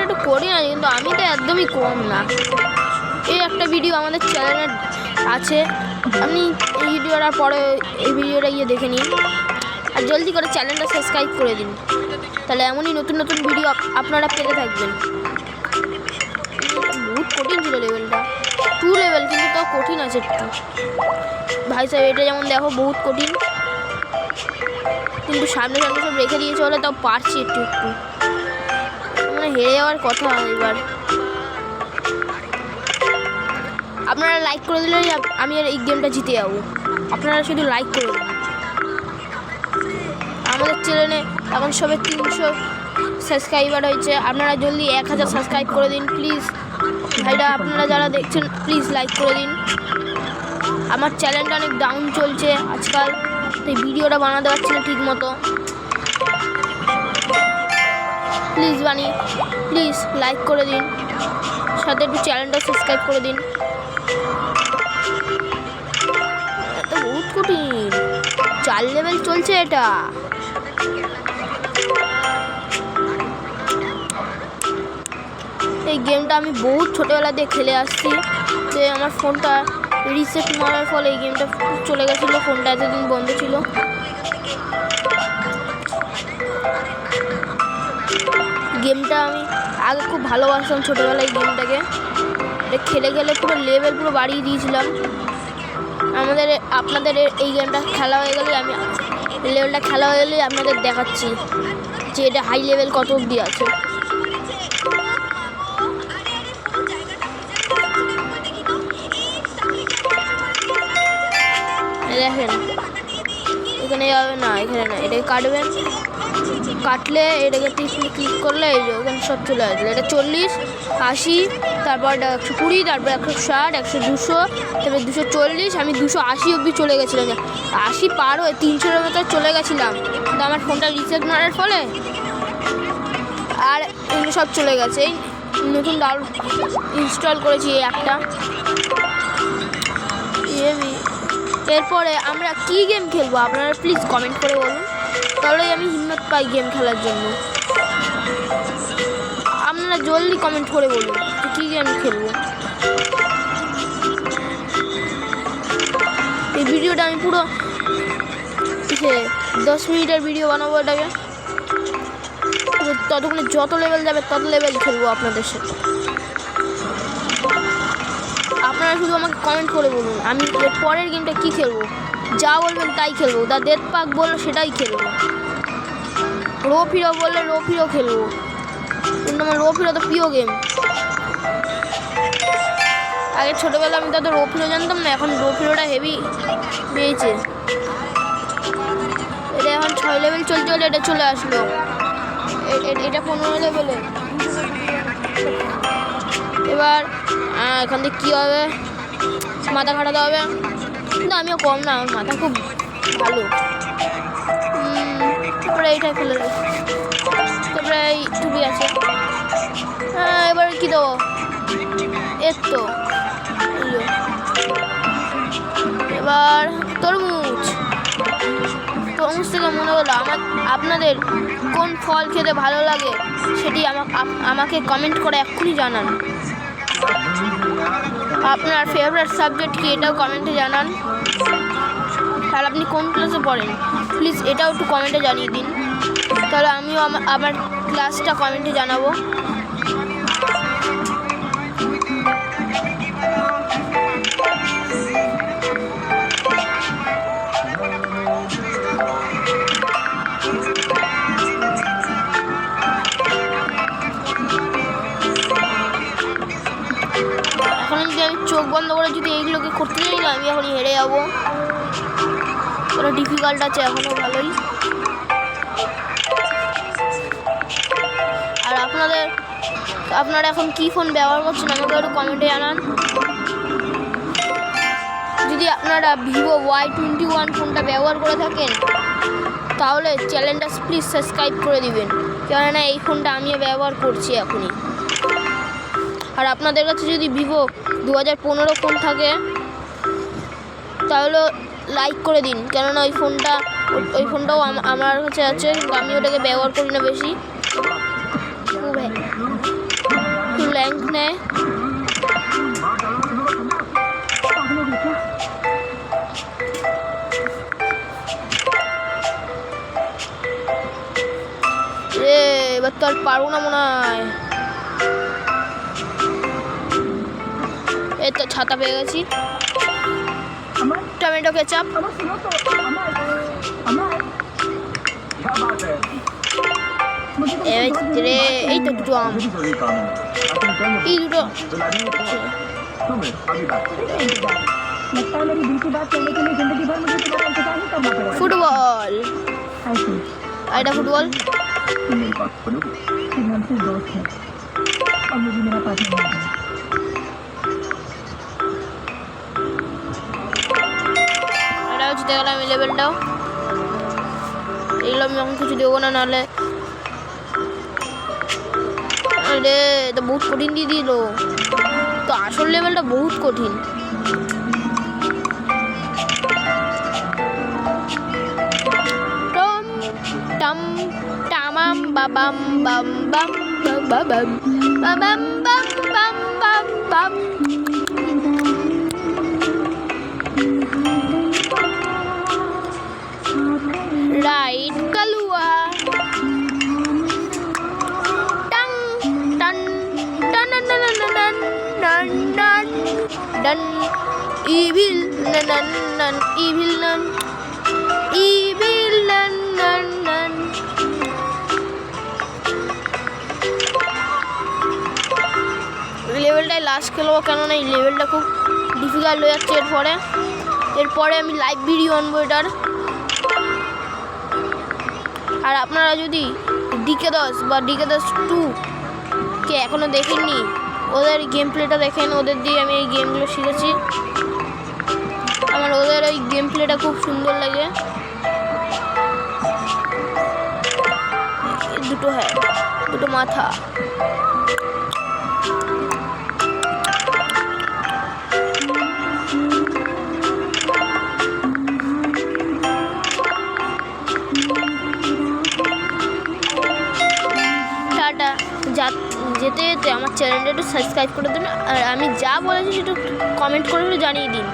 একটু করি না, কিন্তু আমি তো একদমই কম না। এই একটা ভিডিও আমাদের চ্যানেলে আছে, আপনি এই ভিডিওটার পরে এই ভিডিওটা গিয়ে দেখে নিন, আর জলদি করে চ্যানেলটা সাবস্ক্রাইব করে দিন, তাহলে এমনই নতুন নতুন ভিডিও আপনারা পেতে থাকবেন। বহুত কঠিন ছিল লেভেলটা, 2 লেভেল, কিন্তু তাও কঠিন আছে একটু। ভাই সাহেব এটা যেমন দেখো বহুত কঠিন, কিন্তু সামনে সামনে সব রেখে দিয়েছে বলে তাও পারছি একটু একটু, মানে হেরে যাওয়ার কথা। এবার আপনারা লাইক করে দিলেই আমি আর এই গেমটা জিতে যাবো। আপনারা শুধু লাইক করে দিন। আমাদের চ্যানেলে এখন সবে 300 সাবস্ক্রাইবার হয়েছে, আপনারা জলদি 1000 সাবস্ক্রাইব করে দিন প্লিজ। ভাইরা আপনারা যারা দেখছেন প্লিজ লাইক করে দিন। আমার চ্যানেলটা অনেক ডাউন চলছে আজকাল, তাই ভিডিওটা বানাতে পারছি না ঠিক মতো। প্লিজ লাইক করে দিন, সাথে একটু চ্যানেলটা সাবস্ক্রাইব করে দিন। এটা বহুত কঠিন, 4 লেভেল চলছে এটা। এই গেমটা আমি বহুত ছোটোবেলা দিয়ে খেলে আসছি, তো আমার ফোনটা রিসেট মারার ফলে এই গেমটা চলে গেছিলো, ফোনটা এতদিন বন্ধ ছিল। গেমটা আমি আগে খুব ভালোবাসতাম ছোটোবেলায়, গেমটাকে এটা খেলে খেলে পুরো লেভেল পুরো বাড়িয়ে দিয়েছিলাম। আপনাদের এই গেমটা খেলা হয়ে গেলে লেভেলটা খেলা হয়ে গেলে আপনাদের দেখাচ্ছি যে এটা হাই লেভেল কত অবধি আছে। দেখেন এখানে যাবে না, এখানে না, এটাকে কাটবেন, কাটলে এটাকে ক্লিক করলে এই যে ওখানে সব চলে আসবে। এটা 40, 80, তারপর 120, তারপর 160, 100, 200, তারপর 240, আমি 280 অবধি চলে গেছিলাম। 80 পার হয়ে 300-এর মতো চলে গেছিলাম, কিন্তু আমার ফোনটা রিসেট মারার ফলে আর এগুলো সব চলে গেছে। এই নতুন ইনস্টল করেছি এই অ্যাপটা। এরপরে আমরা কি গেম খেলবো আপনারা প্লিজ কমেন্ট করে বলুন, তাহলেই আমি হিম্মত পাই গেম খেলার জন্য। আপনারা জলদি কমেন্ট করে বলুন যে কী গেম খেলবো। এই ভিডিওটা আমি পুরো 10 মিনিটের ভিডিও বানাবো এটাকে, ততক্ষণে যত লেভেল যাবে তত লেভেল খেলবো আপনাদের সাথে। আপনারা শুধু আমাকে কমেন্ট করে বলুন আমি এর পরের গেমটা কী খেলবো, যা বলবেন তাই খেলবো। দ্য ডেথ পার্ক বললে সেটাই খেলবো, রো ফিরো বললে রো ফিরো খেলবো, কিন্তু আমার রো ফিরো তো প্রিয় গেম। আগে ছোটোবেলা আমি তত রো ফিরো জানতাম না, এখন রো ফিরোটা হেভি পেয়েছে। এটা এখন 6 লেভেল চলতে হলে এটা চলে আসলো, এটা 15 লেভেলে। এবার এখান থেকে কী হবে, মাথা খাটাতে হবে, কিন্তু আমিও কম না, আমার মাথা খুব ভালো। তারপরে এইটাই ফেলে দেবো, তারপরে এই টুপি আছে। হ্যাঁ এবার কী দেবো, এর তো এবার তরমুজ থেকে মনে হলো আপনাদের কোন ফল খেতে ভালো লাগে সেটি আমাকে কমেন্ট করে এক্ষুনি জানান। আপনার ফেভারিট সাবজেক্ট কি এটাও কমেন্টে জানান। আর আপনি কোন ক্লাসে পড়েন প্লিজ এটাও একটু কমেন্টে জানিয়ে দিন, তাহলে আমিও আমার ক্লাসটা কমেন্টে জানাবো। এখন যদি আমি চোখ বন্ধ করে যদি এইগুলোকে করতে যাই না, আমি এখনই হেরে যাবো। ওরা ডিফিকাল্ট আছে এখনও ভালোই। আর আপনারা এখন কি ফোন ব্যবহার করছেন আমাকে একটু কমেন্টে জানান। যদি আপনারা ভিভো Y21 ফোনটা ব্যবহার করে থাকেন তাহলে চ্যানেলটা প্লিজ সাবস্ক্রাইব করে দিবেন, কেননা এই ফোনটা আমিও ব্যবহার করছি এখনই। আর আপনাদের কাছে যদি ভিভো 2015 ফোন থাকে তাহলে লাইক করে দিন, কেননা ওই ফোনটা ওই ফোনটাও আমার কাছে আছে, কিন্তু আমি ওটাকে ব্যবহার করি না বেশি। খুব ল্যাঙ্ক নেয়। এবার তো আর পারবো না মনে হয়। এই তো ছাতা পেয়ে গেছি। টমেটো কেচাপ, এই তো দুটো আম, এই দুটো ফুটবল, এটা ফুটবল। এটাও জিতে গেলাম এই লেভেলটাও। এগুলো আমি এখন কিছু দেবো না, নাহলে রে এটা বহুত কঠিন দিয়ে দিল। তো আসল লেভেলটা বহুত কঠিন। টম টম টামাম বাবাম বাম বাম বাবাম বাবাম বাম বাম বাম বাম। রাইট কালুয়া টাং টান টান টান টান টান টান টান ইভিল নান নান ইভিল নান ইভিল নান নান নান। লেভেলটাই লাস্ট খেলবো, কেননা এই লেভেলটা খুব ডিফিকাল্ট হয়ে যাচ্ছে। এরপরে আমি লাইভ ভিডিও আনবো এটার। আর আপনারা যদি DK10 বা DK10 2 কে এখনও দেখেননি, ওদের গেম প্লেটা দেখেন। ওদের দিয়ে আমি এই গেমগুলো শিখেছি। আমার ওদের ওই গেম প্লেটা খুব সুন্দর লাগে। দুটো হ্যাঁ, দুটো মাথা। যেতে যেতে আমার চ্যানেলটা একটু সাবস্ক্রাইব করে দিন, আর আমি যা বলেছি সেটা কমেন্ট করে জানিয়ে দিন।